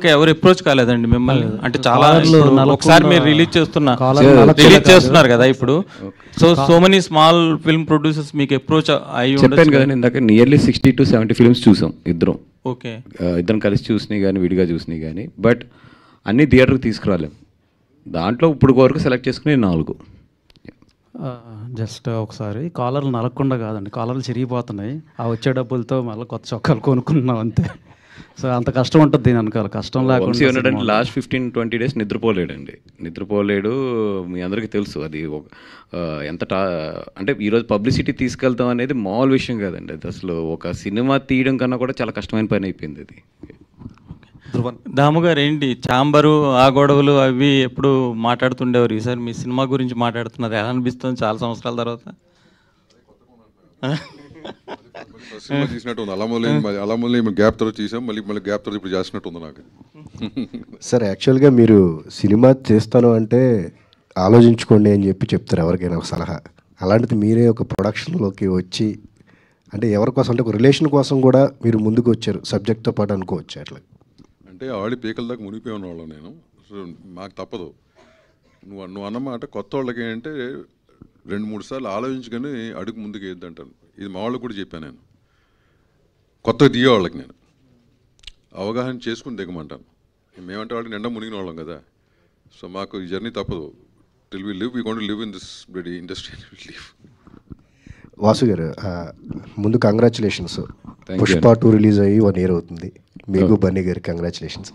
ఇంకా ఎవరు అప్రోచ్ కాలేదండి మిమ్మల్ని? అంటే చాలా ఒకసారి మీరు రిలీజ్ చేస్తున్నారు కదా ఇప్పుడు, so many small film producers మీకు అప్రోచ్ అయ్యి చెప్పాను కదా ఇందాక, నియర్లీ 60 to 70 ఫిల్మ్స్ చూసాం ఇద్దరం. ఓకే, ఇద్దరం కలిసి చూసినాయి కానీ విడిగా చూసినాయి కానీ, బట్ అన్ని థియేటర్కి తీసుకురాలేం. దాంట్లో ఇప్పుడు వరకు సెలెక్ట్ చేసుకుని 4. జస్ట్ ఒకసారి కాలర్లు నలగకుండా కాదండి, కాలర్లు చిరిగిపోతున్నాయి. ఆ వచ్చే డబ్బులతో మళ్ళీ కొత్త చొక్కాలు కొనుక్కున్నాం అంతే. సో అంత కష్టం ఉంటుంది దీని అనుకోవాలి, కష్టం లేకుండా. Last 15-20 days నిద్రపోలేడు. మీ అందరికీ తెలుసు అది ఎంత అంటే ఈరోజు పబ్లిసిటీ తీసుకెళ్తాం అనేది మామూలు విషయం కాదండి. అది అసలు ఒక సినిమా తీయడం కన్నా కూడా చాలా కష్టమైన పని అయిపోయింది అది. దాము గారు ఏంటి చాంబరు ఆ గొడవలు అవి ఎప్పుడు మాట్లాడుతుండేవారు, ఈసారి మీ సినిమా గురించి మాట్లాడుతున్నారు, ఎలా అనిపిస్తుంది చాలా సంవత్సరాల తర్వాత? సినిమా తీసినట్టు ఉంది, అలా గ్యాప్ తర్వాత తీసాం, మళ్ళీ గ్యాప్ తర్వాత ఇప్పుడు చేసినట్టు ఉంది నాకు. సార్ యాక్చువల్గా మీరు సినిమా చేస్తాను అంటే ఆలోచించుకోండి అని చెప్తారు ఎవరికైనా ఒక సలహా. అలాంటిది మీరే ఒక ప్రొడక్షన్లోకి వచ్చి అంటే ఎవరి కోసం అంటే ఒక రిలేషన్ కోసం కూడా మీరు ముందుకు వచ్చారు సబ్జెక్ట్తో పాటు అనుకోవచ్చు. అట్లా అంటే ఆడి పీకల దాకా మునిగిపోయి ఉన్నవాళ్ళం నేను. సో మాకు తప్పదు. నువ్వు అన్నమాట కొత్త వాళ్ళకి ఏంటంటే 2-3 సార్లు ఆలోచించుకొని అడుగు ముందుకు వేద్దంటాను. ఇది మా వాళ్ళకి కూడా చెప్పాను నేను. కొత్తగా దిగే వాళ్ళకి నేను అవగాహన చేసుకుని దిగమంటాను. మేమంటే వాళ్ళకి నిండా మునిగిన వాళ్ళం కదా. సో మాకు ఈ జర్నీ తప్పదు. Till we live we going to live in this bloody industry. Vasu garu ముందు కంగ్రాచులేషన్స్. పుష్ప 2 రిలీజ్ అయ్యి 1 year అవుతుంది. మీకు బన్నీ గారికి కంగ్రాచులేషన్స్.